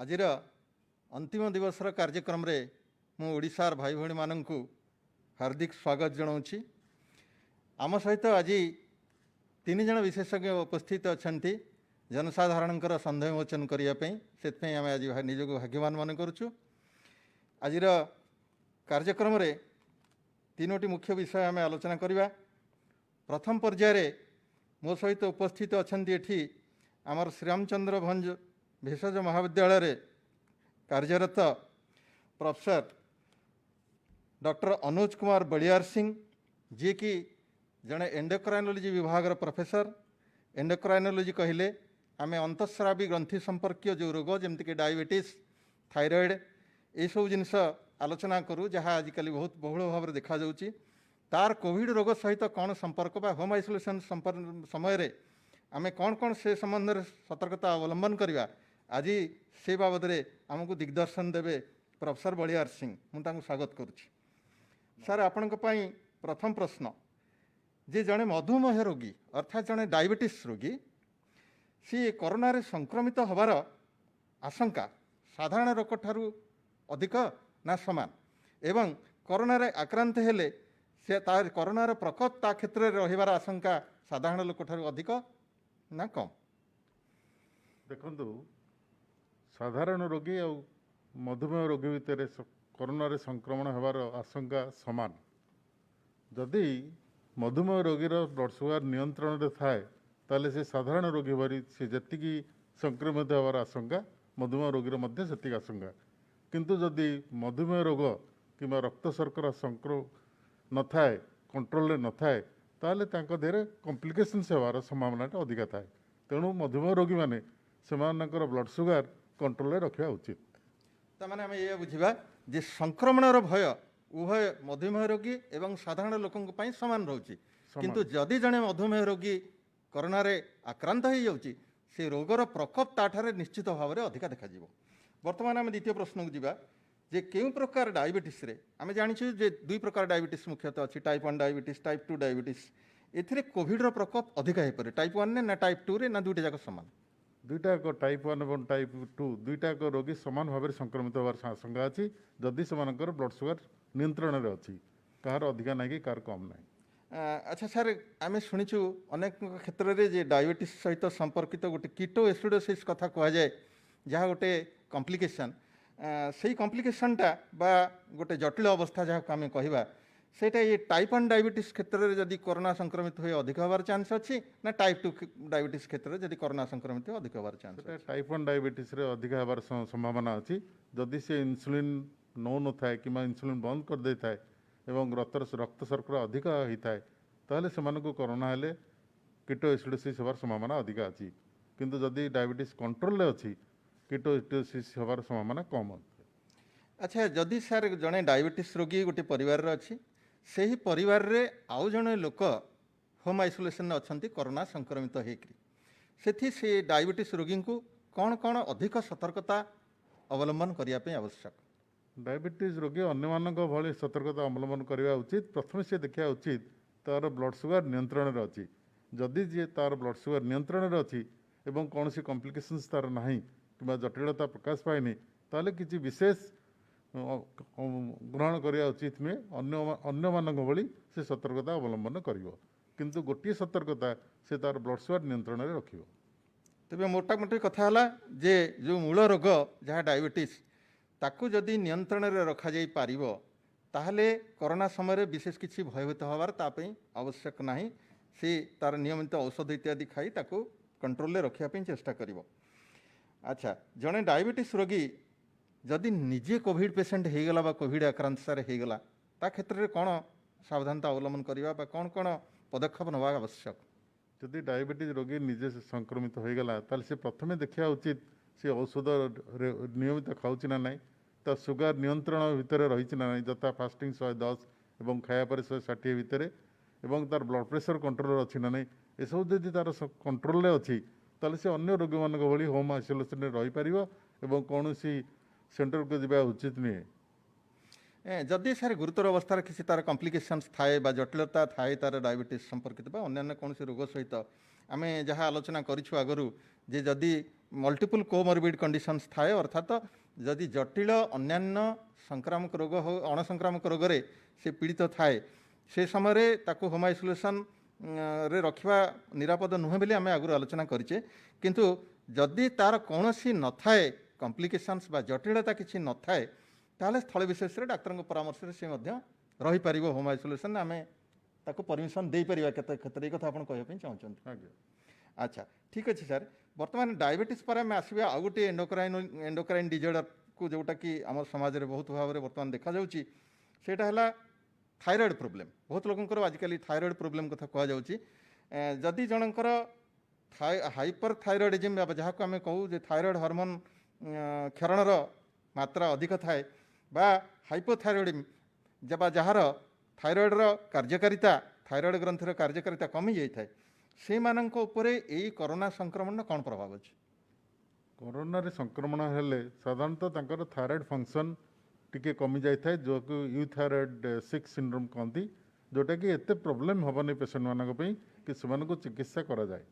आजिर अंतिम दिवसर कार्यक्रम रे मु ओडिशार भाई भौणी माननकु हार्दिक स्वागत जनाऊँगी। आम सहित आज तीन जन विशेषज्ञ उपस्थित अच्छा जनसाधारणकर सन्देह मोचन करने से आम आज निजक भाग्यवान मन करुचु। आजिर कार्यक्रम रे तीनोटी मुख्य विषय आम आलोचना करवा। प्रथम पर्यायर मो सहित उपस्थित अच्छा एठी आमर श्रीरामचंद्र भंज भेषज महाविद्यालय रे कार्यरत प्रोफेसर डॉक्टर अनुज कुमार बलियार सिंह जी की जड़े एंडोक्राइनोलॉजी विभाग प्रोफेसर। एंडोक्राइनोलॉजी कहले आम अंतःस्रावी ग्रंथि संपर्कीय जो रोग जमती डायबिटीज थायरॉइड ये सब जिनस आलोचना करूँ जहाँ आजिकल बहुत बहुल भाव में देखा जाउची। तार कोविड रोग सहित कौन संपर्क बा होम आइसोलेशन समय रे आमे कौन कौन से संबंध में सतर्कता अवलंबन करवा आज से बाबद में आमको दिग्दर्शन देवे प्रोफेसर बलियार सिंह। मुझे स्वागत करुच्ची। सर आपण प्रथम प्रश्न जे जड़े मधुमेह रोगी अर्थात जड़े डायबिटीज रोगी सी कोरोना रे संक्रमित होवार आशंका साधारण रोग ठारू अधिक ना समान एवं कोरोना रे आक्रांत हेले से तार कोरोनार प्रकोप ता क्षेत्र में रहिबार आशंका साधारण लोक ठारू अधिक ना कम? देखु साधारण रोगी और मधुमेह रोगी भितर कोरोना रे संक्रमण होवार आशंका समान। जदि मधुमेह रोगीर ब्लड सुगर नियंत्रण रे थाए ताले से साधारण रोगी भरी से जतिकी संक्रमित होवार आशंका मधुमेह रोगीर मध्य सेतिक आशंका। किंतु जदि मधुमेह रोग किंबा रक्त शर्करा न थाए कंट्रोल न थाए ताले तांको देहरे कॉम्प्लिकेशंस होवार संभावनाटा अधिका थाए। तेणु मधुमेह रोगी माने सेमानकर ब्लड सुगर कंट्रोल रखा उचित। तमाने आम ये बुझा जे संक्रमणर भय उभय मधुमेह रोगी एवं साधारण लोकों पई समान रोची। किंतु जदि जड़े मधुमेह रोगी कोरोना रे आक्रांत हो जाउची से रोगर प्रकोप ताठारे निश्चित भाव में अधिका देखा जीवो। वर्तमान आम द्वितीय प्रश्न को जीवा जे केउ प्रकार डायबिटीज रे आम जानिछु जे दुई प्रकार डायबिटीज मुख्यतः अच्छी टाइप 1 डायबिटीज टाइप 2 डायबिटीज। एथिरे कोविड रो प्रकोप अधिका हे परे टाइप 1 ने ना टाइप 2 रे ना दुईटा जाक समान? दुईटा टाइप 1 और टाइप 2 दुईटा रोगी समान भाव में संक्रमित होवार आशंका अच्छी जदि से ब्लड सुगर नियंत्रण में अच्छी कहार अधिका ना कि कहार कम ना। अच्छा सर आम शुणीचु अनेक क्षेत्र में जे डायबिटीज सहित संपर्कित गोटे कीटो एसिडोसिस कथा कहुए जहाँ गोटे कॉम्प्लिकेशन से कॉम्प्लिकेशनटा बा गोटे जटिल अवस्था जहाँ आम कहवा सेटा ये टाइप 1 डायबिटीज क्षेत्र में जदि कोरोना संक्रमित हुए अधिक होवार चांस अच्छी ना टाइप 2 डायबिटीज क्षेत्र में जदि कोरोना संक्रमित हुए अधिक होवार चांस? टाइप 1 डायबिटीज रे अधिक होवार संभावना अच्छी जदि से इंसुलिन नौ न थाए कि इंसुलिन बंद कर दे थाए एवं रक्त शर्करा अधिक होता है ताहले सेमानकु कोरोना हेले कीटो एसिडोसिस होवार संभावना अधिक अच्छी। किंतु जदि डायबिटीज कंट्रोल अच्छी कीटो एसिडोसिस होवार संभावना कम। अच्छा जदि सर जड़े डायबिटीज रोगी गोटे परिवार अच्छी से ही परिवार रे आउ जड़े लोक होम आइसोलेशन अच्छा कोरोना संक्रमित होती से डायबिटीज रोगी को कौन कौन अधिक सतर्कता अवलंबन करने आवश्यक? डायबिटीज रोगी अन्य भली सतर्कता अवलंबन करने उचित। प्रथम से देखा उचित तार ब्लड सुगर नियंत्रण में अच्छी जदि जी तार ब्लड सुगर नियंत्रण में अच्छी एवं कौन सी कॉम्प्लिकेशंस तार नहीं कि जटिलता प्रकाश पाएनि ताले किसी विशेष ग्रहण करने उचित नुहे। अन्य भली से सतर्कता अवलंबन करिवो किंतु गोटे सतर्कता से तार ब्लड सुगर नियंत्रण में रखिवो। तेबे मोटामोटी कथा हला जे जो मूल रोग जहाँ डायबिटीज ताकू जदि नियंत्रण में रखा जाई पारिबो ताहले कोरोना समय विशेष किसी भयभीत होवार तापई आवश्यक नहीं। से तार नियमित औषध इत्यादि खाई ताकू कंट्रोल में रखापी चेष्टा करिवो। अच्छा जड़े डायबिटीज रोगी जदि निजे कोविड पेसेंट हो गला बा कोविड आक्रांत सारे हो गला ता क्षेत्र में कौन सावधानता अवलंबन करवा बा कौन कौन पदक्षेप नवा आवश्यक? जदि डायबिटीज रोगी निजे संक्रमित हो गला ताले से प्रथमे देखा उचित से औषध नियमित खाऊँ ना ना तो सुगर नियंत्रण भितर रही ना ना जता फास्टिंग 110 एवं खाया पर 160 भितर एवं तार ब्लड प्रेशर कंट्रोल अच्छी ना ना ये सब जब तार कंट्रोल अच्छी ताले से अन्य रोगी मान भली होम आइसोलेशन रही पार एवं कौन सी सेंटर को जावा उचित नुहे। जदि सर गुरुतर अवस्था किसी तार कॉम्प्लिकेशंस थाए बा जटिलता थाए तार डायबिटीज संपर्कित बा अन्य कौन रोग सहित आम जहाँ आलोचना करूँ आगु जे जदि मल्टीपल कोमोरबिड कंडीशंस थाए अर्थात जदि जटिल अन्यान्य संक्रामक रोग हो अणसंक्रामक रोग रे से पीड़ित थाए से समय ताको होम आइसोलेशन रे रखिबा निरापद नुहे बोली आम आगु आलोचना करिचे किंतु जदि तार कौनसी न थाए कॉम्प्लिकेशंस बा जटिलता किछि न थाए ताले स्थल विशेष रे डाक्टर परामर्श से मध्य रही पारिबो होम आइसोलेशन आम ताको परमिशन दे परिबा केते क्षेत्र ए कथा आपण कहय पई चाहउछन। आज्ञा अच्छा ठीक अच्छे सर बर्तमान डायबिटीज पर आम आसवा आउ गोटे एंडोक्राइन डिजर्डर को जोटा कि आम समाज में बहुत भाव में बर्तमान देखा जाउची सेटा हला थायराइड प्रोब्लेम बहुत लोकंकर आजिकल थायराइड प्रोब्लेम कथा कह जाउची जदि जनकर हाइपर थायराइडिज्म जहाँ को आम कहू जे थायराइड हार्मोन क्षरणर मात्रा अधिक थाए बा हाइपोथायराइडिज्म जब जार थायराइडर कार्यकारिता थायराइड ग्रंथर कार्यकारिता कमी जाए से मानक उपरे एई कोरोना संक्रमण कौन प्रभाव अच्छे? कोरोना रे संक्रमण हेले साधारणतः तांकर थायराइड फंक्शन टिके कमी जाए थाए जो कि यूथायराइड 6 सिंड्रोम कहती जोटा कि एते प्रॉब्लम हेबनी पेशेंट मानक पई कि सेमानकु चिकित्सा करा जाए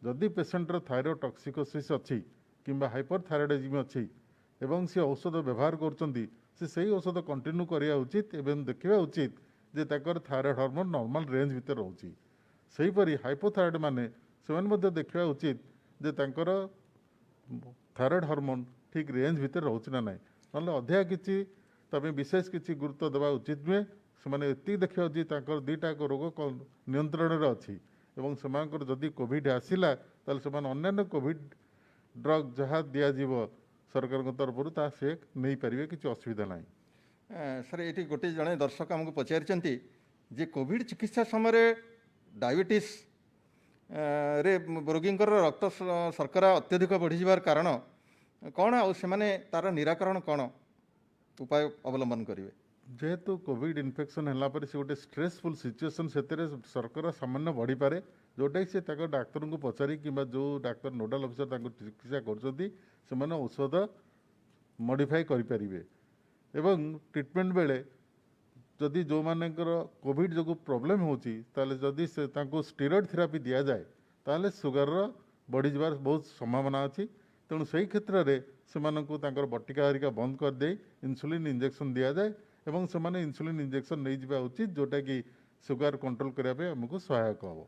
जदि पेशेंटर थायरोटॉक्सिकोसिस अच्छी किंबा हाइपरथायराइडिज्म अच्छी एवं से औषध व्यवहार करचंदी से सही औषध कंटिन्यू करिया उचित एवं देखिबा उचित जे ताकर थायराइड हार्मोन नॉर्मल रेंज भीतर रहउची सेहीपरि हाइपोथायराइड माने सेमान मध्य देखिबा उचित जे तांकर थायराइड हार्मोन ठीक रेंज भीतर रहउची ना नाही नले अधिक किछि तबे विशेष किछि गुरुत्व देवा उचित नुहे सेमाने एति देखिबा उचित तांकर दुईटा रोग नियंत्रण रे अछि एवं सेमानकर जदि कोविड आसिला ताले सेमान अन्य कोविड ड्रग जहाँ दिया जीव सरकार तरफ ता से नहीं पारे किसी असुविधा ना। सर ये गोटे जड़े दर्शक आमको पचारि जे कोविड चिकित्सा समय डायबिटीज रे रोगींकर रक्त शर्करा अत्यधिक बढ़ीजार कारण कौन आउ से तार निराकरण कौन उपाय अवलंबन करेंगे? जेहेतु कोविड इन्फेक्शन है से गोटे स्ट्रेसफुल सिचुएसन से शर्करा सामान्य बढ़ी पारे जोटा से डाक्तर को पचारि कि जो डाक्तर नोडाल अफिसर चिकित्सा कर औषध मॉडिफाई करें एवं ट्रिटमेंट बेले जदि जो मानकर कोविड जो प्रॉब्लम होची ताले जदि से तांको स्टेरॉइड थेरापी दिया जाए ताले सुगर बढ़ी जबार बहुत संभावना अच्छी तेणु से क्षेत्र में से बटिका हरिका बंद कर दे इंसुलिन इंजेक्शन दिया जाए एवं से माने इंसुलिन इंजेक्शन नहीं जावा उचित जोटा कि सुगर कंट्रोल करने आमको सहायक हम।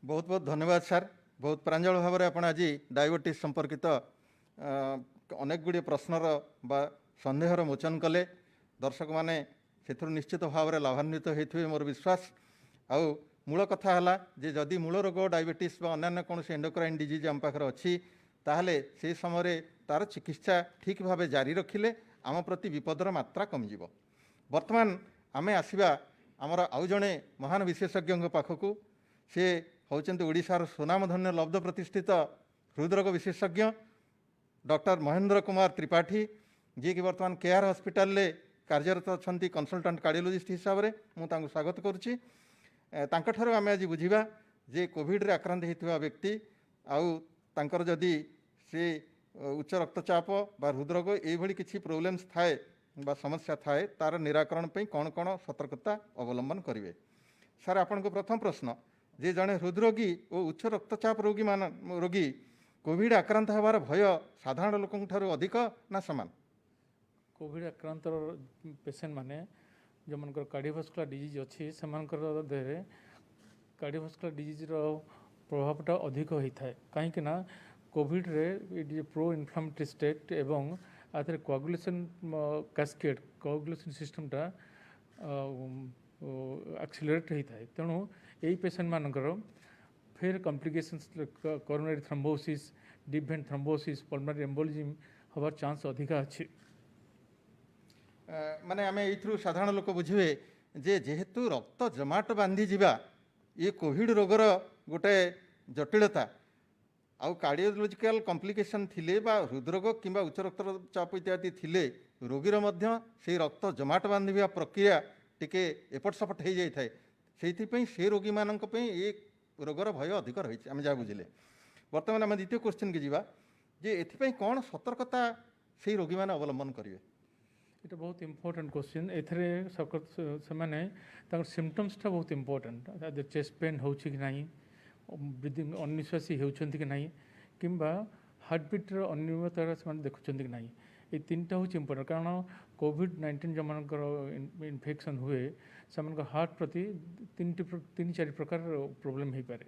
बहुत बहुत धन्यवाद सर बहुत प्रांजल भाव में आप आज डायबिटीज संपर्कित अनेक गुड़िए प्रश्नर बा संदेहर मोचन कले दर्शक माने से निश्चित भाव में लाभान्वित होते मोर विश्वास आउ मूल कथा है जे जदि मूल रोग डायबिटीज बा अन्य कौन एंडोक्राइन डिजीज आम पाखे अच्छी ताहले से समय तार चिकित्सा ठीक भाव जारी रखिले आम प्रति विपदर मात्रा कमिजिव। वर्तमान आमे आसिबा आमर आउ जड़े महान विशेषज्ञ पाखक से होचंती ओडिशार सुनामधन्य लब्ध प्रतिष्ठित हृदरोग विशेषज्ञ डॉक्टर महेंद्र कुमार त्रिपाठी जी कि बर्तमान केआर हॉस्पिटल रे कार्यरत अच्छा कंसल्टेंट कार्डियोलॉजिस्ट हिसाब से मुझे स्वागत करुच्ची आम आज बुझा जे कोविड रे आक्रांत होता व्यक्ति आउ तांकर जदि से उच्च रक्तचाप बा हृदरोग ये किसी प्रोब्लेम्स थाए बा समस्या थाए तार निराकरण पे कौन कौन सतर्कता अवलंबन करेंगे? सर आपण को प्रथम प्रश्न जे जड़े हृदरोगी और उच्च रक्तचाप रोगी कोविड आक्रांत होवार भय साधारण लोकों ठारू अधिक ना समान? कोविड आक्रांत पेसेंट माने जो मन कार्डियोवास्कुलर डिजीज अच्छी से देह कार्डियोवास्कुलर डिजीज प्रभावटा अधिक होता है कहीं कोविड रे प्रो इन्फ्लामेटरी स्टेट एवं आधे कोआगुलेशन कैस्केड कोआगुलेशन सिस्टमटा एक्सिलरेट होता है तेणु यही पेसेंट मानकर फिर complications coronary thrombosis deep vein thrombosis pulmonary embolism हबार चांस अधिक अच्छी माने आम ये साधारण लोक बुझे जे जेहेतु रक्त जमाट बांधी जा ये कोविड रोगर गोटे जटिलता आउ कार्डियोलॉजिकल कॉम्प्लिकेशन थिले बा हृदरोग किंबा उच्च रक्तचाप इत्यादि थिले रोगीर मध्य से रक्त जमाट बांधिबा प्रक्रिया टिके एपट सपट हो जाए से रोगी मानक पे ये रोगर भय अधिक रही आम जहाँ बुझे। बर्तमान आम द्वितीय क्वेश्चन की जीवा जे एथिपाई कौन सतर्कता से रोगी मैंने अवलंबन करेंगे? ये बहुत इम्पोर्टेंट क्वेश्चन एथरे से सिम्पटम्सटा बहुत इम्पोर्टेंट चेस्ट पेन हो कि नहीं ब्रीदिंग अनिश्वासी होती कि नहीं किंबा ହାର୍ଟବିଟ୍ର ଅନିୟମିତତା ସେମାନେ ଦେଖୁଛନ୍ତି କି ନାହିଁ। ଏଇ ତିନିଟା ହେଉଛି ଇମ୍ପୋର୍ଟାଣ୍ଟ, କାରଣ କୋଭିଡ଼-19 ଯେଉଁମାନଙ୍କର ଇନଫେକ୍ସନ୍ ହୁଏ ସେମାନଙ୍କର ହାର୍ଟ ପ୍ରତି ତିନି ଚାରି ପ୍ରକାର ପ୍ରୋବ୍ଲେମ୍ ହେଇପାରେ।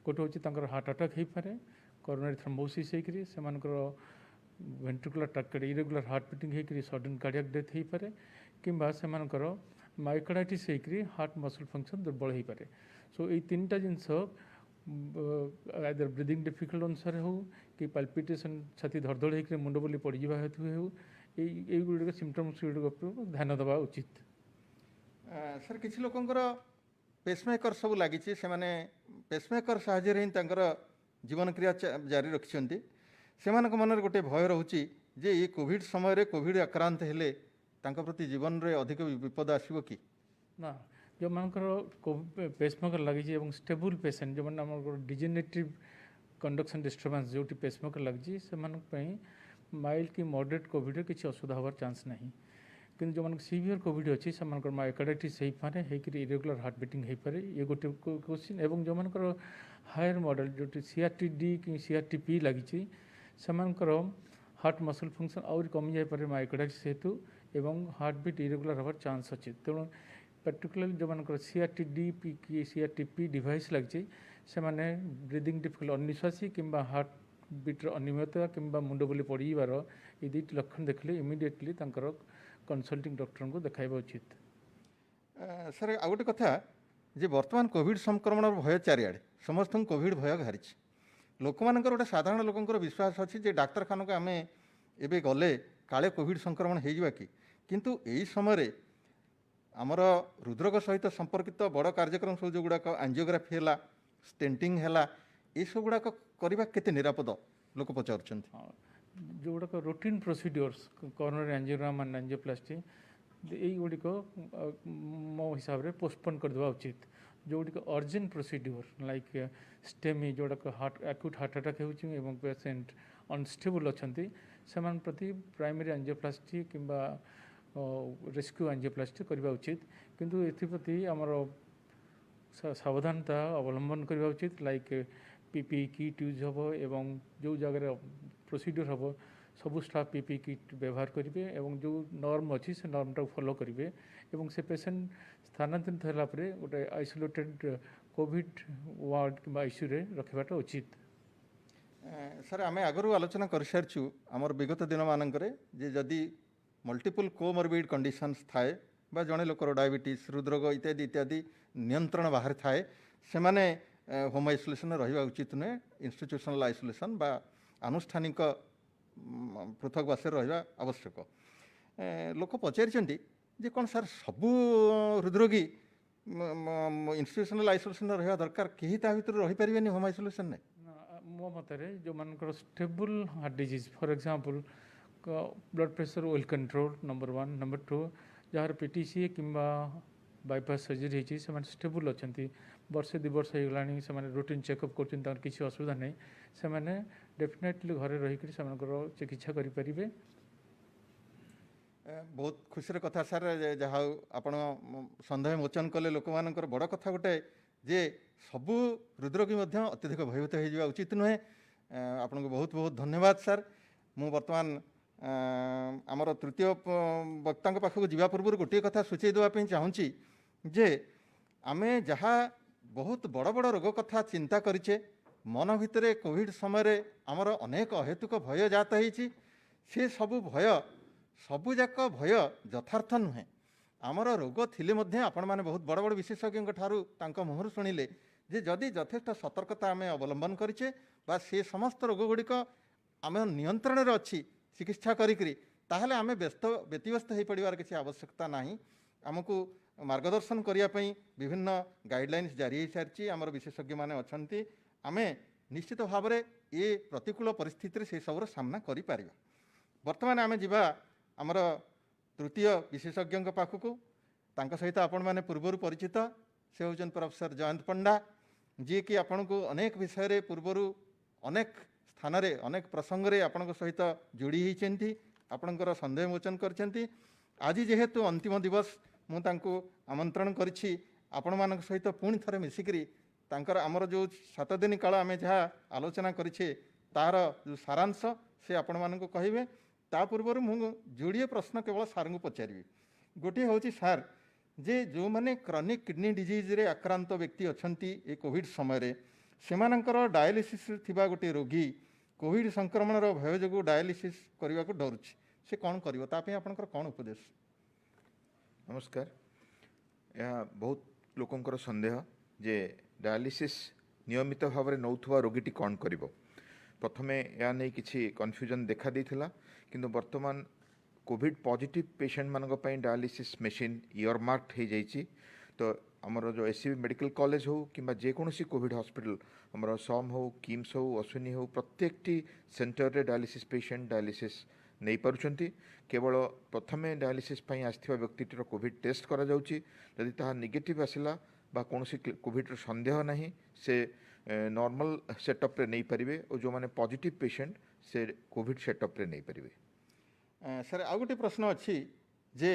ଗୋଟେ ହେଉଛି ତାଙ୍କର ହାର୍ଟ ଆଟାକ୍ ହେଇପାରେ, କରୋନାରୀ ଥ୍ରୋମ୍ବୋସିସ୍ ହେଇକରି ସେମାନଙ୍କର ଭେଣ୍ଟ୍ରିକୁଲାର ଟ୍ରାକ୍ଟରେ ଇରେଗୁଲାର ହାର୍ଟ ବିଟିଂ ହେଇକରି ସଡନ୍ କାର୍ଡିଆକ୍ ଡେଥ୍ ହେଇପାରେ, କିମ୍ବା ସେମାନଙ୍କର ମାଇକାର୍ଡାଇଟିସ୍ ହେଇକରି ହାର୍ଟ ମସଲ୍ ଫଙ୍କସନ୍ ଦୁର୍ବଳ ହେଇପାରେ। ସୋ ଏଇ ତିନିଟା ଜିନିଷ ଆଇଦର ବ୍ରିଦିଂ ଡିଫିକଲ୍ଟ ଅନୁସାରେ ହେଉ କି ପାଲ୍ପିଟେସନ୍ ଛାତି ଧଡ଼ଧଡ଼ ହେଇକରି ମୁଣ୍ଡ ବୁଲି ପଡ଼ିଯିବା ହେତୁ ହେଉ এইଗୁଡ଼ିକ ସିମ୍ପଟମ୍ସ ଗୁଡ଼ିକ ଉପରକୁ ଧ୍ୟାନ ଦେବା ଉଚିତ। ସାର୍ କିଛି ଲୋକଙ୍କର ପେସମେକର ସବୁ ଲାଗିଛି, ସେମାନେ ପେସମେକର ସାହାଯ୍ୟରେ ହିଁ ତାଙ୍କର ଜୀବନ କ୍ରିୟା ଜାରି ରଖିଛନ୍ତି। ସେମାନଙ୍କ ମନରେ ଗୋଟେ ଭୟ ରହୁଛି ଯେ ଏଇ କୋଭିଡ଼ ସମୟରେ କୋଭିଡ଼ ଆକ୍ରାନ୍ତ ହେଲେ ତାଙ୍କ ପ୍ରତି ଜୀବନରେ ଅଧିକ ବିପଦ ଆସିବ କି? ନା, ଯେଉଁମାନଙ୍କର ପେସମେକର ଲାଗିଛି ଏବଂ ଷ୍ଟେବୁଲ୍ ପେସେଣ୍ଟ ଯେଉଁମାନେ ଆମର ଡିଜେନେରେଟିଭ୍ କଣ୍ଡକ୍ସନ୍ ଡିଷ୍ଟର୍ବାନ୍ସ ଯେଉଁଠି ପେସମେକର ଲାଗିଛି ସେମାନଙ୍କ ପାଇଁ ମାଇଲ୍ଡ କି ମଡରେଟ୍ କୋଭିଡ଼ରେ କିଛି ଅସୁବିଧା ହେବାର ଚାନ୍ସ ନାହିଁ। କିନ୍ତୁ ଯେଉଁମାନଙ୍କ ସିଭିୟର କୋଭିଡ଼ ଅଛି ସେମାନଙ୍କର ମାଇକାର୍ଡାଇଟିସ୍ ହେଇପାରେ, ହେଇକରି ଇରେଗୁଲାର ହାର୍ଟ ବିଟିଂ ହେଇପାରେ, ଇଏ ଗୋଟେ କ୍ୱେଶ୍ଚିନ୍। ଏବଂ ଯେଉଁମାନଙ୍କର ହାୟର ମଡେଲ୍ ଯେଉଁଠି CRTD କି CRTP ଲାଗିଛି ସେମାନଙ୍କର ହାର୍ଟ ମସଲ୍ ଫଙ୍କସନ୍ ଆହୁରି କମିଯାଇପାରେ ମାଇକାର୍ଡାଇଟିସ୍ ହେତୁ, ଏବଂ ହାର୍ଟ ବିଟ୍ ଇରେଗୁଲାର ହେବାର ଚାନ୍ସ ଅଛି। ତେଣୁ ପାର୍ଟିକୁଲାରଲି ଯେଉଁମାନଙ୍କର CRTD କି CRTP ଡିଭାଇସ୍ ଲାଗିଛି ସେମାନେ ବ୍ରିଦିଂ ଡିଫିକଲ୍ଟ ଅନିଶ୍ୱାସୀ କିମ୍ବା ହାର୍ଟ ବିଟ୍ର ଅନିୟମିତତା କିମ୍ବା ମୁଣ୍ଡ ବୁଲି ପଡ଼ିଯିବାର ଏ ଦୁଇଟି ଲକ୍ଷଣ ଦେଖିଲେ ଇମିଡ଼ିଏଟଲି ତାଙ୍କର କନସଲ୍ଟିଂ ଡକ୍ଟରଙ୍କୁ ଦେଖାଇବା ଉଚିତ। ସାର୍ ଆଉ ଗୋଟେ କଥା ଯେ ବର୍ତ୍ତମାନ କୋଭିଡ଼ ସଂକ୍ରମଣର ଭୟ ଚାରିଆଡ଼େ, ସମସ୍ତଙ୍କୁ କୋଭିଡ଼ ଭୟ ଘାରିଛି। ଲୋକମାନଙ୍କର ଗୋଟେ ସାଧାରଣ ଲୋକଙ୍କର ବିଶ୍ୱାସ ଅଛି ଯେ ଡାକ୍ତରଖାନାକୁ ଆମେ ଏବେ ଗଲେ କାଳେ କୋଭିଡ଼ ସଂକ୍ରମଣ ହେଇଯିବା କି। କିନ୍ତୁ ଏହି ସମୟରେ ଆମର ହୃଦରୋଗ ସହିତ ସମ୍ପର୍କିତ ବଡ଼ କାର୍ଯ୍ୟକ୍ରମ ସବୁ ଯେଉଁଗୁଡ଼ାକ ଆଞ୍ଜିଓଗ୍ରାଫି ହେଲା, ଷ୍ଟେଣ୍ଟିଂ ହେଲା, ଏସବୁ ଗୁଡ଼ାକ କରିବା କେତେ ନିରାପଦ ଲୋକ ପଚାରୁଛନ୍ତି। ଯେଉଁଗୁଡ଼ାକ routine procedures coronary angiogram and angioplasty এইଗୁଡ଼ିକ ମୋ ହିସାବରେ ପୋଷ୍ଟପୋନ୍ କରିଦେବା ଉଚିତ। ଯେଉଁଗୁଡ଼ିକ ଅର୍ଜେଣ୍ଟ ପ୍ରୋସିଡିଓର ଲାଇକ୍ ଷ୍ଟେମି ଯେଉଁଗୁଡ଼ାକ ଆକ୍ୟୁଟ୍ ହାର୍ଟ ଆଟାକ୍ ହେଉଛି ଏବଂ ପେସେଣ୍ଟ ଅନଷ୍ଟେବୁଲ୍ ଅଛନ୍ତି ସେମାନଙ୍କ ପ୍ରତି ପ୍ରାଇମେରୀ ଆଞ୍ଜିଓପ୍ଲାଷ୍ଟି କିମ୍ବା ରେସ୍କ୍ୟୁ ଆଞ୍ଜିଓପ୍ଲାଷ୍ଟି କରିବା ଉଚିତ। କିନ୍ତୁ ଏଥିପ୍ରତି ଆମର ସାବଧାନତା ଅବଲମ୍ବନ କରିବା ଉଚିତ। ଲାଇକ୍ PPE କିଟ୍ ୟୁଜ୍ ହେବ ଏବଂ ଯେଉଁ ଜାଗାରେ ପ୍ରୋସିଡିଓର ହେବ ସବୁ ଷ୍ଟାଫ୍ PPE କିଟ୍ ବ୍ୟବହାର କରିବେ ଏବଂ ଯେଉଁ ନର୍ମ ଅଛି ସେ ନର୍ମଟାକୁ ଫଲୋ କରିବେ ଏବଂ ସେ ପେସେଣ୍ଟ ସ୍ଥାନାନ୍ତରିତ ହେଲା ପରେ ଗୋଟେ ଆଇସୋଲେଟେଡ୍ କୋଭିଡ଼ ୱାର୍ଡ କିମ୍ବା ICUରେ ରଖିବାଟା ଉଚିତ। ସାର୍ ଆମେ ଆଗରୁ ଆଲୋଚନା କରିସାରିଛୁ ଆମର ବିଗତ ଦିନମାନଙ୍କରେ ଯେ ଯଦି ମଲ୍ଟିପୁଲ୍ କୋମର୍ବିଡ୍ କଣ୍ଡିସନ୍ସ ଥାଏ ବା ଜଣେ ଲୋକର ଡାଇବେଟିସ୍, ହୃଦରୋଗ ଇତ୍ୟାଦି ଇତ୍ୟାଦି ନିୟନ୍ତ୍ରଣ ବାହାରେ ଥାଏ ସେମାନେ ହୋମ୍ ଆଇସୋଲେସନ୍ରେ ରହିବା ଉଚିତ ନୁହେଁ, ଇନଷ୍ଟିଚ୍ୟୁସନାଲ୍ ଆଇସୋଲେସନ୍ ବା ଆନୁଷ୍ଠାନିକ ପୃଥକବାସରେ ରହିବା ଆବଶ୍ୟକ। ଲୋକ ପଚାରିଛନ୍ତି ଯେ କ'ଣ ସାର୍ ସବୁ ହୃଦରୋଗୀ ଇନଷ୍ଟିଚ୍ୟୁସନାଲ୍ ଆଇସୋଲେସନ୍ରେ ରହିବା ଦରକାର, କେହି ତା ଭିତରୁ ରହିପାରିବେନି ହୋମ୍ ଆଇସୋଲେସନ୍ରେ? ମୋ ମତରେ ଯେଉଁମାନଙ୍କର stable heart disease for example blood pressure well control number 1, number 2 ଯାହାର PTCA କିମ୍ବା ବାଇପାସ୍ ସର୍ଜରୀ ହେଇଛି ସେମାନେ ଷ୍ଟେବୁଲ୍ ଅଛନ୍ତି, ବର୍ଷେ 2 ବର୍ଷ ହେଇଗଲାଣି ସେମାନେ ରୁଟିନ୍ ଚେକଅପ୍ କରୁଛନ୍ତି, ତାଙ୍କର କିଛି ଅସୁବିଧା ନାହିଁ, ସେମାନେ ଡେଫିନେଟଲି ଘରେ ରହିକରି ସେମାନଙ୍କର ଚିକିତ୍ସା କରିପାରିବେ। ବହୁତ ଖୁସିର କଥା ସାର୍, ଯାହା ହଉ ଆପଣ ସନ୍ଦେହ ମୋଚନ କଲେ ଲୋକମାନଙ୍କର। ବଡ଼ କଥା ଗୋଟେ ଯେ ସବୁ ହୃଦରୋଗୀ ମଧ୍ୟ ଅତ୍ୟଧିକ ଭୟଭୀତ ହୋଇଯିବା ଉଚିତ ନୁହେଁ। ଆପଣଙ୍କୁ ବହୁତ ବହୁତ ଧନ୍ୟବାଦ ସାର୍। ମୁଁ ବର୍ତ୍ତମାନ ଆମର ତୃତୀୟ ବକ୍ତାଙ୍କ ପାଖକୁ ଯିବା ପୂର୍ବରୁ ଗୋଟିଏ କଥା ସୂଚାଇ ଦେବା ପାଇଁ ଚାହୁଁଛି ଯେ ଆମେ ଯାହା ବହୁତ ବଡ଼ ବଡ଼ ରୋଗ କଥା ଚିନ୍ତା କରିଛେ, ମନ ଭିତରେ କୋଭିଡ଼ ସମୟରେ ଆମର ଅନେକ ଅହେତୁକ ଭୟ ଜାତ ହେଇଛି। ସେ ସବୁଯାକ ଭୟ ଯଥାର୍ଥ ନୁହେଁ। ଆମର ରୋଗ ଥିଲେ ମଧ୍ୟ ଆପଣମାନେ ବହୁତ ବଡ଼ ବଡ଼ ବିଶେଷଜ୍ଞଙ୍କ ଠାରୁ ତାଙ୍କ ମୁହଁରୁ ଶୁଣିଲେ ଯେ ଯଦି ଯଥେଷ୍ଟ ସତର୍କତା ଆମେ ଅବଲମ୍ବନ କରିଛେ ବା ସେ ସମସ୍ତ ରୋଗ ଗୁଡ଼ିକ ଆମ ନିୟନ୍ତ୍ରଣରେ ଅଛି ଚିକିତ୍ସା କରିକିରି, ତାହେଲେ ଆମେ ବ୍ୟତିବ୍ୟସ୍ତ ହୋଇପଡ଼ିବାର କିଛି ଆବଶ୍ୟକତା ନାହିଁ। ଆମକୁ ମାର୍ଗଦର୍ଶନ କରିବା ପାଇଁ ବିଭିନ୍ନ ଗାଇଡ଼ଲାଇନ୍ସ ଜାରି ହୋଇସାରିଛି, ଆମର ବିଶେଷଜ୍ଞମାନେ ଅଛନ୍ତି। ଆମେ ନିଶ୍ଚିତ ଭାବରେ ଏ ପ୍ରତିକୂଳ ପରିସ୍ଥିତିରେ ସେସବୁର ସାମ୍ନା କରିପାରିବା। ବର୍ତ୍ତମାନ ଆମେ ଯିବା ଆମର ତୃତୀୟ ବିଶେଷଜ୍ଞଙ୍କ ପାଖକୁ। ତାଙ୍କ ସହିତ ଆପଣମାନେ ପୂର୍ବରୁ ପରିଚିତ, ସେ ହେଉଛନ୍ତି ପ୍ରଫେସର ଜୟନ୍ତ ପଣ୍ଡା, ଯିଏକି ଆପଣଙ୍କୁ ଅନେକ ବିଷୟରେ ପୂର୍ବରୁ ଅନେକ ସ୍ଥାନରେ ଅନେକ ପ୍ରସଙ୍ଗରେ ଆପଣଙ୍କ ସହିତ ଯୋଡ଼ି ହୋଇଛନ୍ତି, ଆପଣଙ୍କର ସନ୍ଦେହ ମୋଚନ କରିଛନ୍ତି। ଆଜି ଯେହେତୁ ଅନ୍ତିମ ଦିବସ, ମୁଁ ତାଙ୍କୁ ଆମନ୍ତ୍ରଣ କରିଛି ଆପଣମାନଙ୍କ ସହିତ ପୁଣି ଥରେ ମିଶିକରି ତାଙ୍କର ଆମର ଯେଉଁ 7 ଦିନ କାଳ ଆମେ ଯାହା ଆଲୋଚନା କରିଛେ तार जो सारांश से आपण मानक कहे ता पूर्व मु जोड़े प्रश्न केवल सार को पचारि गोटे हूँ सार जे जो मैंने क्रॉनिक किडनी डिजीज रे आक्रांत व्यक्ति अच्छी ए कोविड समय सेमानंकर डायलिसिस थिबा गोटे रोगी कोविड संक्रमण भय जो डायलिसिस करने को डरुची से कौन कर आपंकर कौन उपदेश? नमस्कार। यह बहुत लोकंकर संदेह जे डायलिसिस नियमित भाव में नौथुवा रोगीटी कौन करिवो। प्रथमे या नहीं किछि कन्फ्यूजन देखा देथिला किंतु वर्तमान कोविड पॉजिटिव पेशेंट मानक पई डायलिसिस मशीन इयरमार्क्ड हो जाइछि। तो आमर जो एससीबी मेडिकल कॉलेज हो किंबा जेकोसी कोविड हॉस्पिटल आमर सम हो किम्स हो अश्विनी हो प्रत्येकटी सेंटर रे डायलिसिस पेशेंट डायलिसिस नहीं पारुछंती। केवल प्रथमे डायलिसिस पई आस्थिबा व्यक्तिटर कोविड टेस्ट करा जाउछि। यदि ताहा नेगेटिव आसिला बा कोनोसी कोविड संदेह नहीं से नॉर्मल सेटअप रे नहीं पारिबे और जो माने पॉजिटिव पेशेंट से कोविड सेटअप रे नहीं पारिबे। सर आ गोटे प्रश्न अच्छी जे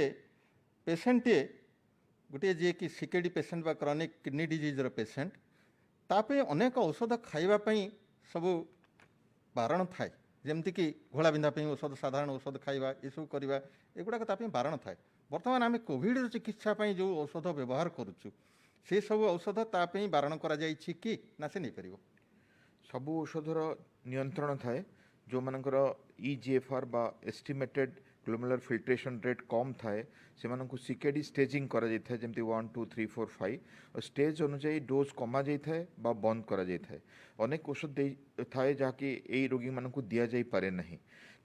पेसेंटे गोटे जे कि सीकेडी पेसेंट बा क्रॉनिक किडनी डिजीज पेसेंट तापे अनेक औषध खाइबापी सब बारण थाए जमती कि घोड़ा बिंधा औषध साधारण औषध खाइबा ये सब करवा एगुड़ाक बारण थाए। बर्तमान आम कोविड चिकित्सा जो औषध व्यवहार करुचु से सब औषध तापी बारण करा जाइछि कि ना से नहीं पारिबो? सबु औषधर नियंत्रण थाए जो मानकर EGFR बा एस्टिमेटेड ग्लोमेरुलर फिल्ट्रेशन रेट कम थाए से मानकु सीकेडी स्टेजिंग करा जाय थाए जेमति 1 2 3 4 5 और स्टेज अनुसार डोज कमा जाय थाए बा बंद करा जाय थाए। अनेक औषध थाए जहाँकि यही रोगी मानकु दिया जाय पारे नहीं।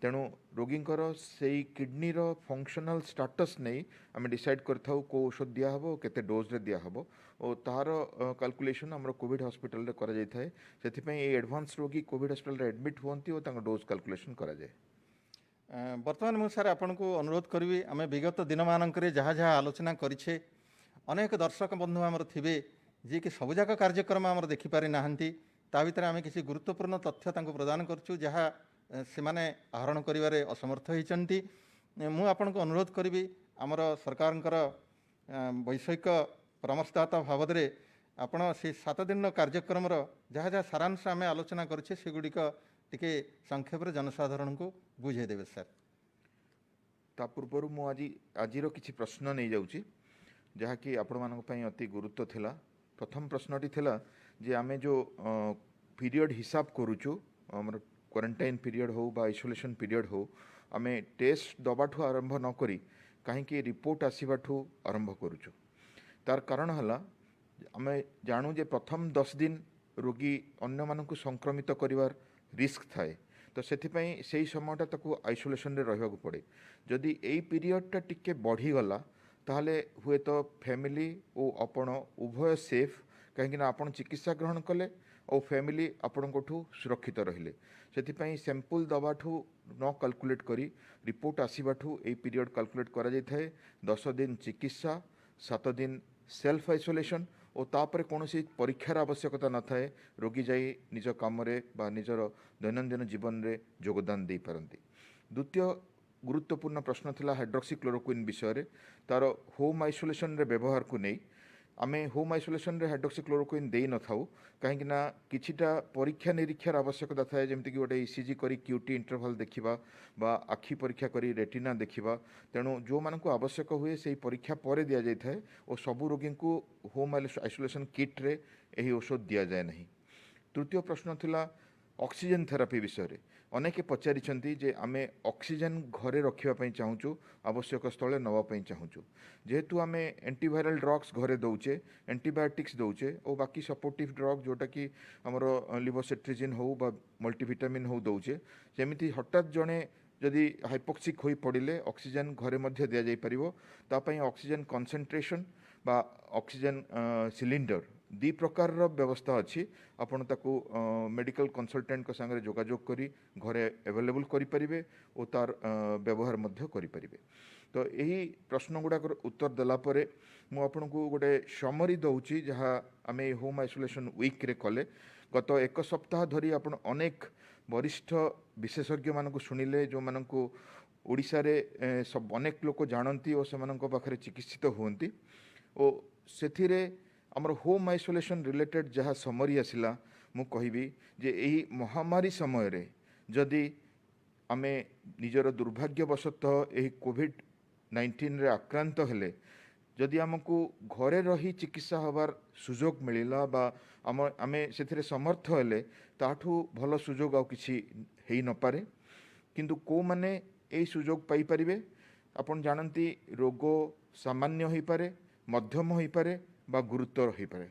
तेणु रोगींकर से किडनी रो फंक्शनल स्टाटस नहीं आम डिसाइड करथाउ को औषध दिया हबो केते डोज रे दिया हबो और तार कैलकुलेशन हमरो कोविड हॉस्पिटल रे करा जाय थाए। सेथि पई ए एडवांस रोगी कोविड हॉस्पिटल रे एडमिट होंती और तांको डोज कैलकुलेशन करा जाय। बर्तमान मुझे सार आपन को अनुरोध करी आम विगत दिन मानक जहाँ जहाँ आलोचना करें अनेक दर्शक बंधु आमर थे जी कि सबुजाक कार्यक्रम आमर देखिपारि नाहंती ता भितर आम किसी गुरुत्वपूर्ण तथ्य तांको प्रदान करछु जहाँ से माने आहरण करिवारे असमर्थ होइचंती। मु आपन को अनुरोध करी आमर सरकारंकर वैषयिक परामर्शदाता बाबदरे आपण से 7 दिन कार्यक्रम जहाँ जहाँ सारांश आम आलोचना करें सेगुड़िक टिके संक्षेप जनसाधारण को बुझे देवे सर। ता पूर्व मु आजिर किछि प्रश्न नहीं जाउची जहाँ कि आपण मानक पई अति गुरुत्व थिला। प्रथम प्रश्नटी थिला जे आमे जो पीरियड हिसाब करूचु हमर क्वारंटाइन पीरियड हो बा आइसोलेशन पीरियड हो आमे टेस्ट दबाठू आरंभ न करी कहीं रिपोर्ट आसबाठू आरंभ करूचु। तार कारण हला आमे जानू जे प्रथम 10 दिन रोगी अन्य मानकु संक्रमित करिवार रिस्क थाए तो सेथिपई सेही समयटा ताकू आइसोलेशन रे रहबाकू पड़े। जदि एई पीरियडटा टिके बढ़ी गला ताहले हुए तो फैमिली ओ आपण उभय सेफ कहीं आपण चिकित्सा ग्रहण कले और फैमिली आपणठू सुरक्षित रहिले। सेथिपई सैंपल दबाठू न कैलकुलेट करी रिपोर्ट आसबाठू ए पीरियड कैलकुलेट करा जाय थाए। 10 दिन चिकित्सा 7 दिन सेल्फ आइसोलेशन और तापर कौन परीक्षार आवश्यकता न थाए रोगी जाई निज काम बा निजर दैनंदिन जीवन रे योगदान दे पारंती। द्वितीय गुरुत्वपूर्ण प्रश्न थिला हाइड्रोक्सीक्लोरोक्विन विषय रे तार होम आइसोलेशन रे व्यवहार को नहीं आमे होम आइसोलेशन रे हाइड्रोक्सीक्लोरोक्विन देई न थाउ कहीं किछिटा परीक्षा निरीक्षार आवश्यकता थाए जेमति कि गोटे ECG करी QT इंटरवल देखिबा बा आखि परीक्षा करी रेटिना देखिबा। तेणु जो मानक आवश्यक हुए से परीक्षा पर दिया जाय थाए और सबु रोगी को होम आइसोलेशन किट रे एही औषध दिया जाए नहीं। तृतीय प्रश्न थिला ऑक्सीजन थेरापी विषय रे अनेके पचारिछंती जे आमे ऑक्सीजन घरे रखिबा पई चाहूचु आवश्यक स्थले नवा पई चाहूचु। जेहेतु आमे एंटीवायरल ड्रग्स घरे दउचे एंटीबायोटिक्स दउचे और बाकी सपोर्टिव ड्रग जोटा कि हमरो लिवोसेट्रिजिन हो बा मल्टीविटामिन हो दउचे जेमिति हठात जणे जदि हाइपोक्सिक होई पड़िले ऑक्सीजन घरे मध्य दिया जाय परिबो ता पई ऑक्सीजन कंसंट्रेशन बा ऑक्सीजन सिलिंडर दी प्रकार व्यवस्था अच्छी आपण ताकू मेडिकल कंसल्टेंट को संगे जोगाजोग करी घरे अवेलेबल करि परिबे और तार व्यवहार मध्य करि परिबे। तो यही प्रश्न गुड़ाक उत्तर देला परे मु आपन को गोटे समरी दउची जहाँ आमे होम आइसोलेशन वीक रे कले गत 1 सप्ताह धरी आपण अनेक वरिष्ठ विशेषज्ञ मानक शुणिले जो मानक ओडिशा रे सब अनेक लोक जानती और से पाखरे चिकित्सित होती और सेथिरे हमर होम आइसोलेशन रिलेटेड जहाँ समरी आसिला ମୁଁ କହିବି ଯେ ଏହି ମହାମାରୀ ସମୟରେ ଯଦି ଆମେ ନିଜର ଦୁର୍ଭାଗ୍ୟବଶତଃ ଏହି କୋଭିଡ-19 ଆକ୍ରାନ୍ତ ହେଲେ ଯଦି ଆମକୁ ଘରେ ରହି ଚିକିତ୍ସା ହେବାର ସୁଯୋଗ ମିଳିଲା ବା ଆମେ ସେଥିରେ ସମର୍ଥ ହେଲେ ତାଠୁ ଭଲ ସୁଯୋଗ ଆଉ କିଛି ହେଇନପାରେ। କିନ୍ତୁ କେଉଁମାନେ ଏହି ସୁଯୋଗ ପାଇପାରିବେ? ଆପଣ ଜାଣନ୍ତି ରୋଗ ସାମାନ୍ୟ ହୋଇପାରେ, ମଧ୍ୟମ ହୋଇପାରେ ବା ଗୁରୁତର ହୋଇପାରେ।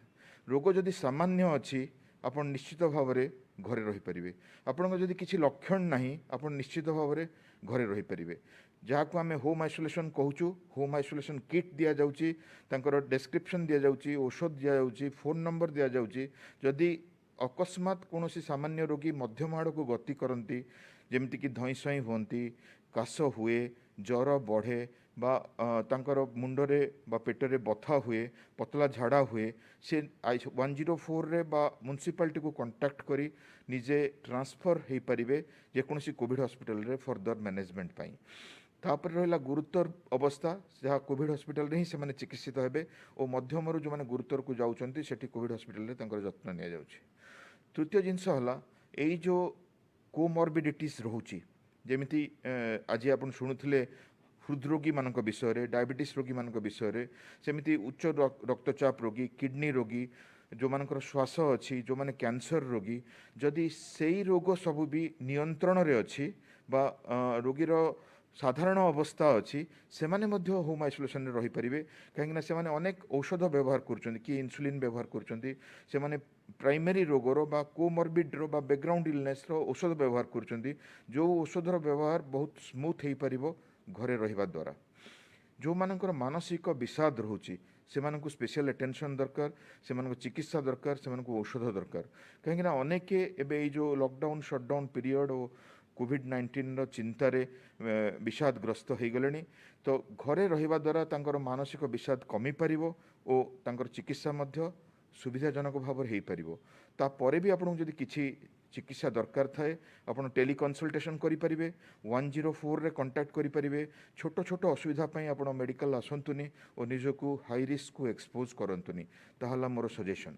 ରୋଗ ଯଦି ସାମାନ୍ୟ ଅଛି ଆପଣ ନିଶ୍ଚିତ ଭାବରେ ଘରେ ରହିପାରିବେ। ଆପଣଙ୍କର ଯଦି କିଛି ଲକ୍ଷଣ ନାହିଁ ଆପଣ ନିଶ୍ଚିତ ଭାବରେ ଘରେ ରହିପାରିବେ। ଯାହାକୁ ଆମେ ହୋମ୍ ଆଇସୋଲେସନ୍ କହୁଛୁ। ହୋମ୍ ଆଇସୋଲେସନ୍ କିଟ୍ ଦିଆଯାଉଛି, ତାଙ୍କର ଡେସ୍କ୍ରିପସନ୍ ଦିଆଯାଉଛି, ଔଷଧ ଦିଆଯାଉଛି, ଫୋନ୍ ନମ୍ବର ଦିଆଯାଉଛି। ଯଦି ଅକସ୍ମାତ୍ କୌଣସି ସାମାନ୍ୟ ରୋଗୀ ମଧ୍ୟମ ଆଡ଼କୁ ଗତି କରନ୍ତି, ଯେମିତିକି ଧଇଁସଇଁ ହୁଅନ୍ତି, କାଶ ହୁଏ, ଜ୍ୱର ବଢ଼େ ବା ତାଙ୍କର ମୁଣ୍ଡରେ ବା ପେଟରେ ବଥା ହୁଏ, ପତଳା ଝାଡ଼ା ହୁଏ, ସେ 104ରେ ବା ମ୍ୟୁନିସିପାଲିଟିକୁ କଣ୍ଟାକ୍ଟ କରି ନିଜେ ଟ୍ରାନ୍ସଫର ହୋଇପାରିବେ ଯେକୌଣସି କୋଭିଡ଼ ହସ୍ପିଟାଲରେ ଫର୍ଦର ମ୍ୟାନେଜମେଣ୍ଟ ପାଇଁ। ତାପରେ ରହିଲା ଗୁରୁତର ଅବସ୍ଥା, ଯାହା କୋଭିଡ଼ ହସ୍ପିଟାଲରେ ହିଁ ସେମାନେ ଚିକିତ୍ସିତ ହେବେ ଓ ମଧ୍ୟମରୁ ଯେଉଁମାନେ ଗୁରୁତରକୁ ଯାଉଛନ୍ତି ସେଠି କୋଭିଡ଼ ହସ୍ପିଟାଲରେ ତାଙ୍କର ଯତ୍ନ ନିଆଯାଉଛି। ତୃତୀୟ ଜିନିଷ ହେଲା ଏଇ ଯେଉଁ କୋମର୍ବିଡିଟିସ୍ ରହୁଛି, ଯେମିତି ଆଜି ଆପଣ ଶୁଣୁଥିଲେ ହୃଦରୋଗୀମାନଙ୍କ ବିଷୟରେ, ଡାଇବେଟିସ୍ ରୋଗୀମାନଙ୍କ ବିଷୟରେ, ସେମିତି ଉଚ୍ଚ ରକ୍ତଚାପ ରୋଗୀ, କିଡ଼ନୀ ରୋଗୀ, ଯେଉଁମାନଙ୍କର ଶ୍ୱାସ ଅଛି, ଯେଉଁମାନେ କ୍ୟାନ୍ସର ରୋଗୀ, ଯଦି ସେଇ ରୋଗ ସବୁ ବି ନିୟନ୍ତ୍ରଣରେ ଅଛି ବା ରୋଗୀର ସାଧାରଣ ଅବସ୍ଥା ଅଛି, ସେମାନେ ମଧ୍ୟ ହୋମ୍ ଆଇସୋଲେସନରେ ରହିପାରିବେ। କାହିଁକିନା ସେମାନେ ଅନେକ ଔଷଧ ବ୍ୟବହାର କରୁଛନ୍ତି, କିଏ ଇନ୍ସୁଲିନ୍ ବ୍ୟବହାର କରୁଛନ୍ତି, ସେମାନେ ପ୍ରାଇମେରୀ ରୋଗର ବା କୋମର୍ବିଡ୍ର ବା ବ୍ୟାକ୍ଗ୍ରାଉଣ୍ଡ ଇଲନେସ୍ର ଔଷଧ ବ୍ୟବହାର କରୁଛନ୍ତି, ଯେଉଁ ଔଷଧର ବ୍ୟବହାର ବହୁତ ସ୍ମୁଥ୍ ହୋଇପାରିବ ଘରେ ରହିବା ଦ୍ୱାରା। ଯେଉଁମାନଙ୍କର ମାନସିକ ବିଷାଦ ରହୁଛି ସେମାନଙ୍କୁ ସ୍ପେଶିଆଲ ଆଟେନସନ୍ ଦରକାର, ସେମାନଙ୍କୁ ଚିକିତ୍ସା ଦରକାର, ସେମାନଙ୍କୁ ଔଷଧ ଦରକାର। କାହିଁକିନା ଅନେକ ଏବେ ଏଇ ଯେଉଁ ଲକଡାଉନ୍ ସଟ୍ଡାଉନ୍ ପିରିୟଡ଼ ଓ କୋଭିଡ-19ର ଚିନ୍ତାରେ ବିଷାଦଗ୍ରସ୍ତ ହୋଇଗଲେଣି। ତ ଘରେ ରହିବା ଦ୍ୱାରା ତାଙ୍କର ମାନସିକ ବିଷାଦ କମିପାରିବ ଓ ତାଙ୍କର ଚିକିତ୍ସା ମଧ୍ୟ ସୁବିଧାଜନକ ଭାବରେ ହୋଇପାରିବ। ତାପରେ ବି ଆପଣଙ୍କୁ ଯଦି କିଛି ଚିକିତ୍ସା ଦରକାର ଥାଏ ଆପଣ ଟେଲିକନସଲଟେସନ୍ କରିପାରିବେ, 104ରେ କଣ୍ଟାକ୍ଟ କରିପାରିବେ। ଛୋଟ ଛୋଟ ଅସୁବିଧା ପାଇଁ ଆପଣ ମେଡ଼ିକାଲ ଆସନ୍ତୁନି ଓ ନିଜକୁ ହାଇ ରିସ୍କକୁ ଏକ୍ସପୋଜ୍ କରନ୍ତୁନି। ତାହା ହେଲା ମୋର ସଜେସନ୍।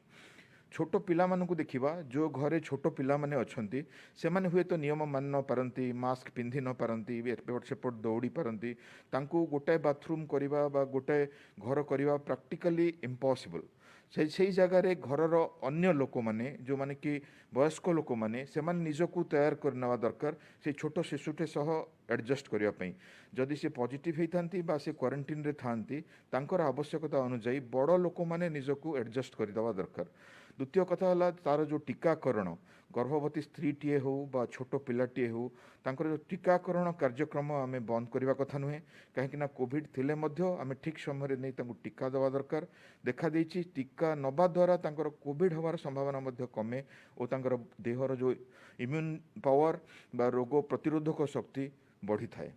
ଛୋଟ ପିଲାମାନଙ୍କୁ ଦେଖିବା, ଯେଉଁ ଘରେ ଛୋଟ ପିଲାମାନେ ଅଛନ୍ତି ସେମାନେ ହୁଏତ ନିୟମ ମାନି ନ ପାରନ୍ତି, ମାସ୍କ ପିନ୍ଧି ନ ପାରନ୍ତି, ଏପଟ ସେପଟ ଦୌଡ଼ି ପାରନ୍ତି, ତାଙ୍କୁ ଗୋଟାଏ ବାଥରୁମ୍ କରିବା ବା ଗୋଟାଏ ଘର କରିବା ପ୍ରାକ୍ଟିକାଲି ଇମ୍ପସିବଲ୍। ସେଇ ଜାଗାରେ ଘରର ଅନ୍ୟ ଲୋକମାନେ, ଯେଉଁମାନେ କି ବୟସ୍କ ଲୋକମାନେ, ସେମାନେ ନିଜକୁ ତୟାର କରିନେବା ଦରକାର ସେଇ ଛୋଟ ଶିଶୁଟେ ସହ ଆଡ଼ଜଷ୍ଟ କରିବା ପାଇଁ। ଯଦି ସେ ପଜିଟିଭ୍ ହୋଇଥାନ୍ତି ବା ସେ କ୍ୱାରେଣ୍ଟିନ୍ରେ ଥାଆନ୍ତି, ତାଙ୍କର ଆବଶ୍ୟକତା ଅନୁଯାୟୀ ବଡ଼ ଲୋକମାନେ ନିଜକୁ ଆଡ଼ଜଷ୍ଟ କରିଦେବା ଦରକାର। ଦ୍ୱିତୀୟ କଥା ହେଲା ତା'ର ଯେଉଁ ଟୀକାକରଣ, ଗର୍ଭବତୀ ସ୍ତ୍ରୀଟିଏ ହେଉ ବା ଛୋଟ ପିଲାଟିଏ ହେଉ, ତାଙ୍କର ଯେଉଁ ଟୀକାକରଣ କାର୍ଯ୍ୟକ୍ରମ ଆମେ ବନ୍ଦ କରିବା କଥା ନୁହେଁ। କାହିଁକିନା କୋଭିଡ଼ ଥିଲେ ମଧ୍ୟ ଆମେ ଠିକ୍ ସମୟରେ ନେଇ ତାଙ୍କୁ ଟୀକା ଦେବା ଦରକାର। ଦେଖାଦେଇଛି ଟୀକା ନେବା ଦ୍ୱାରା ତାଙ୍କର କୋଭିଡ଼ ହେବାର ସମ୍ଭାବନା ମଧ୍ୟ କମେ ଓ ତାଙ୍କର ଦେହର ଯେଉଁ ଇମ୍ୟୁନ୍ ପାୱାର ବା ରୋଗ ପ୍ରତିରୋଧକ ଶକ୍ତି ବଢ଼ିଥାଏ।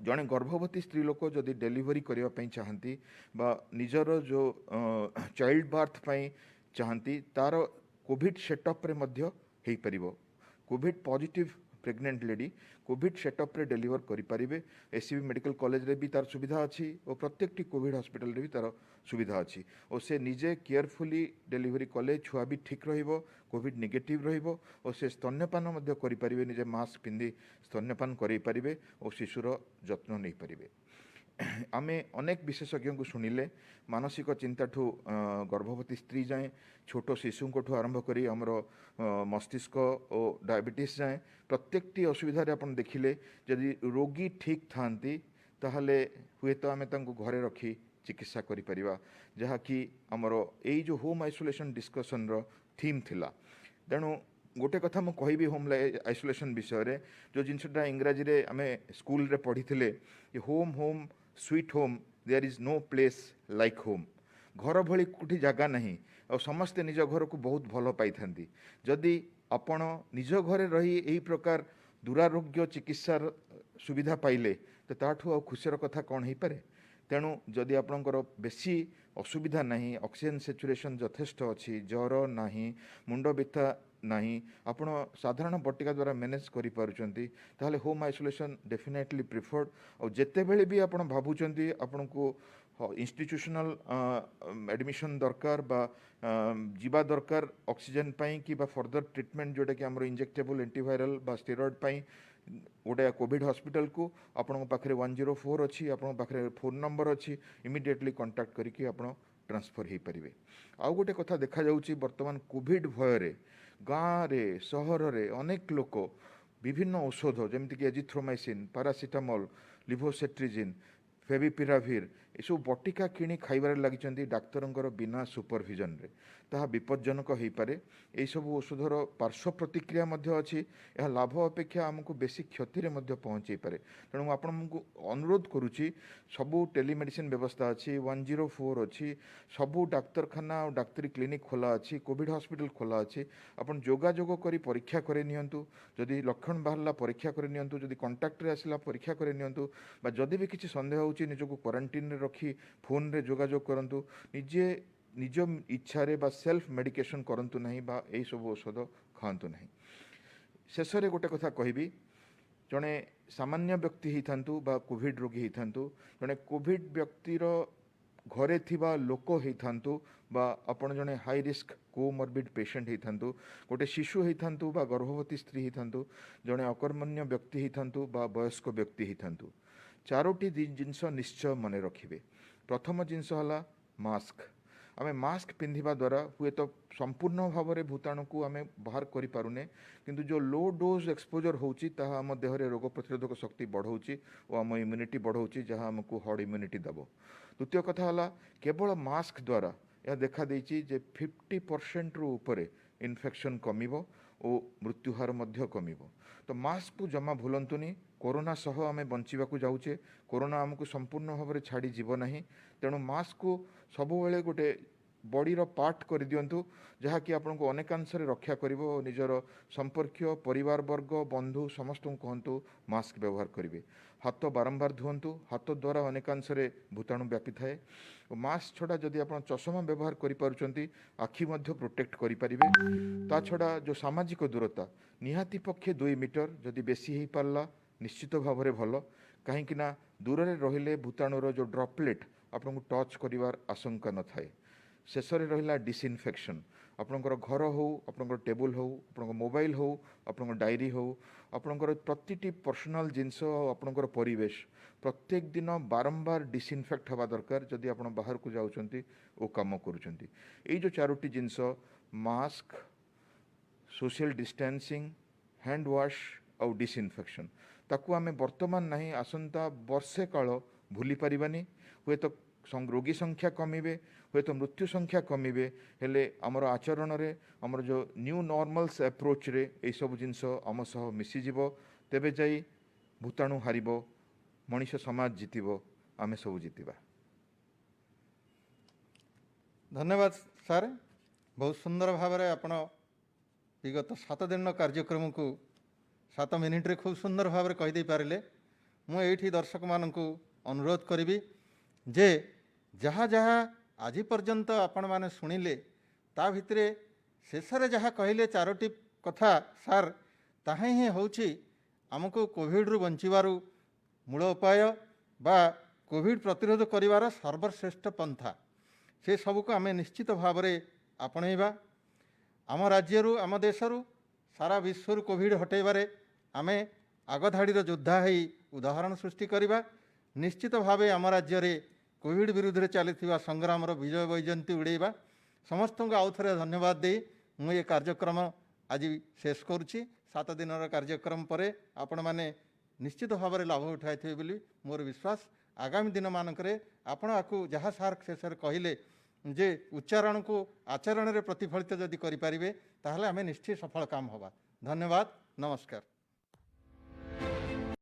ଜଣେ ଗର୍ଭବତୀ ସ୍ତ୍ରୀ ଲୋକ ଯଦି ଡେଲିଭରି କରିବା ପାଇଁ ଚାହାନ୍ତି ବା ନିଜର ଯେଉଁ ଚାଇଲ୍ଡ ବାର୍ଥ ପାଇଁ ଚାହାନ୍ତି, ତା'ର କୋଭିଡ଼ ସେଟଅପ୍ରେ ମଧ୍ୟ ହୋଇପାରିବ। Covid positive pregnant lady Covid ସେଟଅପ୍ରେ ଡେଲିଭର କରିପାରିବେ। ଏସ୍ସିବି ମେଡ଼ିକାଲ କଲେଜରେ ବି ତା'ର ସୁବିଧା ଅଛି ଓ ପ୍ରତ୍ୟେକଟି କୋଭିଡ଼ ହସ୍ପିଟାଲରେ ବି ତା'ର ସୁବିଧା ଅଛି ଓ ସେ ନିଜେ କେୟାରଫୁଲି ଡେଲିଭରି କଲେ ଛୁଆ ବି ଠିକ୍ ରହିବ, କୋଭିଡ଼ ନେଗେଟିଭ୍ ରହିବ ଓ ସେ ସ୍ତନ୍ୟପାନ ମଧ୍ୟ କରିପାରିବେ, ନିଜେ ମାସ୍କ ପିନ୍ଧି ସ୍ତନ୍ୟପାନ କରାଇପାରିବେ ଓ ଶିଶୁର ଯତ୍ନ ନେଇପାରିବେ। ଆମେ ଅନେକ ବିଶେଷଜ୍ଞଙ୍କୁ ଶୁଣିଲେ, ମାନସିକ ଚିନ୍ତାଠୁ ଗର୍ଭବତୀ ସ୍ତ୍ରୀ ଯାଏଁ, ଛୋଟ ଶିଶୁଙ୍କଠୁ ଆରମ୍ଭ କରି ଆମର ମସ୍ତିଷ୍କ ଓ ଡାଇବେଟିସ୍ ଯାଏଁ ପ୍ରତ୍ୟେକଟି ଅସୁବିଧାରେ ଆପଣ ଦେଖିଲେ ଯଦି ରୋଗୀ ଠିକ୍ ଥାଆନ୍ତି ତାହେଲେ ହୁଏତ ଆମେ ତାଙ୍କୁ ଘରେ ରଖି ଚିକିତ୍ସା କରିପାରିବା, ଯାହାକି ଆମର ଏଇ ଯେଉଁ ହୋମ୍ ଆଇସୋଲେସନ୍ ଡିସ୍କସନ୍ର ଥିମ୍ ଥିଲା। ତେଣୁ ଗୋଟେ କଥା ମୁଁ କହିବି ହୋମ୍ ଆଇସୋଲେସନ୍ ବିଷୟରେ, ଯେଉଁ ଜିନିଷଟା ଇଂରାଜୀରେ ଆମେ ସ୍କୁଲରେ ପଢ଼ିଥିଲେ, home home sweet home, there is no place like home. ଘର ଭଳି କେଉଁଠି ଜାଗା ନାହିଁ ଆଉ ସମସ୍ତେ ନିଜ ଘରକୁ ବହୁତ ଭଲ ପାଇଥାନ୍ତି। ଯଦି ଆପଣ ନିଜ ଘରେ ରହି ଏହି ପ୍ରକାର ଦୁରାରୋଗ୍ୟ ଚିକିତ୍ସାର ସୁବିଧା ପାଇଲେ ତ ତାଠୁ ଆଉ ଖୁସିର କଥା କ'ଣ ହେଇପାରେ। ତେଣୁ ଯଦି ଆପଣଙ୍କର ବେଶୀ ଅସୁବିଧା ନାହିଁ, ଅକ୍ସିଜେନ୍ ସାଚୁରେସନ୍ ଯଥେଷ୍ଟ ଅଛି, ଜ୍ୱର ନାହିଁ, ମୁଣ୍ଡ ବିନ୍ଧା ନାହିଁ, ଆପଣ ସାଧାରଣ ବଟିକା ଦ୍ୱାରା ମ୍ୟାନେଜ୍ କରିପାରୁଛନ୍ତି, ତାହେଲେ ହୋମ୍ ଆଇସୋଲେସନ୍ ଡେଫିନେଟଲି ପ୍ରିଫର୍ଡ଼। ଆଉ ଯେତେବେଳେ ବି ଆପଣ ଭାବୁଛନ୍ତି ଆପଣଙ୍କୁ इन्स्टिट्यूशनल एडमिशन दरकार बा जीवा दरकार ऑक्सीजन पाई कि बा फर्दर ट्रीटमेंट जोटा कि हमर इंजेक्टेबल एंटीवायरल बा स्टेरॉइड पाई गोटे कोविड हॉस्पिटल को आपण पाखे 104 अच्छी आपण पाखे फोन नंबर अच्छी इमिडिएटली कांटेक्ट करके आपण ट्रांसफर हो पारे। आउ गोटे कथा देखा जाउची वर्तमान कोविड भय गाँव रे सहर रे अनेक लोक विभिन्न औषध जमीक एजिथ्रोमाइसिन पारासीटामोल लिभोसेट्रिजिन फेविपिराभिर यू बटिका किणी खाइबार लगी डाक्तर बिना सुपरविजन रे ताहा विपज्जनक हो पारे। यही सब औषधर पार्श्व प्रतिक्रिया अच्छी यह लाभ अपेक्षा आमको बेसी क्षति पहुँचे पारे। तेणु आपको अनुरोध करुच्ची सबू टेलीमेडिसिन व्यवस्था अच्छी 104 अच्छी सबू डाक्तरखाना और डाक्तरी क्लिनिक खोला अच्छी कोविड हॉस्पिटल खोला अच्छी आपन जोगाजोग करी परीक्षा करे नियंतु जदि लक्षण बाहरला परीक्षा करे नियंतु जदि कांटेक्ट रे आसिला परीक्षा करे नियंतु बा जदि भी किसी संदेह होची निजको क्वारंटाइन रे रखी फोन रे जोगाजोग करंतु निजे निज इच्छा रे बा सेल्फ मेडिकेशन करंतु नहीं बा एई सब औषध खांतु नहीं। शेष रे गोटे कथा कहबी जड़े सामान्य व्यक्ति होता बा कोविड रोगी होता जड़े कोविड व्यक्तिर घरे थिबा लोक होता बा आपण जड़े हाई रिस्क कोमॉर्बिड पेशेंट होता गोटे शिशु होता बा गर्भवती स्त्री होता जड़े अकर्मण्य व्यक्ति होता बा वयस्क व्यक्ति होता चारोटी जिनस निश्चय मन रखिए। प्रथम जिनस है मास्क आमे मास्क पिंधिबा द्वारा हुए तो संपूर्ण भाव में भूताणु को आमे बाहर करि पारुने किंतु जो लो डोज एक्सपोजर होची ताहा आम देह रे रोग प्रतिरोधक शक्ति बढ़ाऊँच और आम इम्यूनिटी बढ़ाऊँच जहाँ आमको हर्ड इम्यूनिटी दब। द्वितीय कथा है केवल मास्क द्वारा यह देखा देछि जे 50% रु उपरे इन्फेक्शन कमिबो और मृत्युहार मध्य कमिबो। तो मास्क को जमा भूलंतुनी कोरोना सह आमे बंचिबाकू जाउचे कोरोना आमको संपूर्ण भाव में छाड़ी जीव नहीं। तेणु मास्क को सबुबले गोटे बॉडीर पार्ट कर दिंतु जहाँकि आपन को अनेकांश रक्षा करिवो निजर संपर्कीय परिवार वर्ग बंधु समस्त कहतु मास्क व्यवहार करेंगे। हाथ बारंबार धुंतु हाथ द्वारा अनेकांश भूताणु व्यापी थाए। मास्क छड़ा जदि आप चषमा व्यवहार करें आखि प्रोटेक्ट करें। ता छड़ा जो सामाजिक दूरता निहाती पक्षे 2 मीटर जदि बेसी हो पारा निश्चित भाव में भल कहीं दूर में रहिले भूताणुर जो ड्रॉपलेट आपको टच करिवार आशंका न थाए। शेष रहा डिसइनफेक्शन आपणकर घर हो आपणकर टेबुल हो आपणकर मोबाइल हो आपणकर डायरी हो आपणकर प्रतिटी पर्सनल जिनस आपणकर परिवेश प्रत्येक दिन बारंबार डिसइनफेक्ट हवा दरकार जदि आप बाहर को जाउछंती ओ काम करूछंती। एई जो चारोटी जिनस mask social distancing hand wash और डिसइनफेक्शन ताकू आमे वर्तमान नहीं आसंता वर्षे काल भूली पारिबानी। हुए तो रोगी संख्या कमिबे हुए तो मृत्यु संख्या कमिबे हेले आमर आचरण रे आमर जो न्यू नॉर्मल्स अप्रोच रे ए सब जिनस आम सह मिसीजिवो तेबे जाई भूताणु हारिबो मनीष समाज जीतिबो आमे सब जीतिबा। धन्यवाद सर बहुत सुंदर भाव में आपण विगत 7 दिन कार्यक्रम को 7 मिनिट रे खूब सुंदर भाव में कहीदे पारे। मुझे दर्शक मानक अनुरोध करी जे जहाँ जहाँ आज पर्यंत आपण माने शुणिले ता भितरे शेष रे जहाँ कहले 4टी कथा सार ताहा ही होची आमको कोविड रु बंचिबारु मूल उपाय बा कोविड प्रतिरोध करिवार सर्वश्रेष्ठ पंथा से सबको आमे निश्चित भाव में आपणेबा। आम राज्यरू आम देशरू सारा विश्वर कोविड हटेबारे आमे आगधाड़ी योद्धा है उदाहरण सृष्टि करवा। निश्चित भाव आम राज्य रे कोविड विरुद्ध चलता संग्राम विजय वैजयंती उड़ेबा। समस्त को आउ थे धन्यवाद दे मुझे कार्यक्रम आज शेष करुच्ची। 7 दिन कार्यक्रम पर आपण मैंने निश्चित भाव में लाभ उठाई बोली मोर विश्वास। आगामी दिन मानक आपण आपको जहाँ सार शेष कहले जे उच्चारण को आचरण में प्रतिफलित जदि करें ताहले आमे निश्चय सफल काम होगा। धन्यवाद नमस्कार।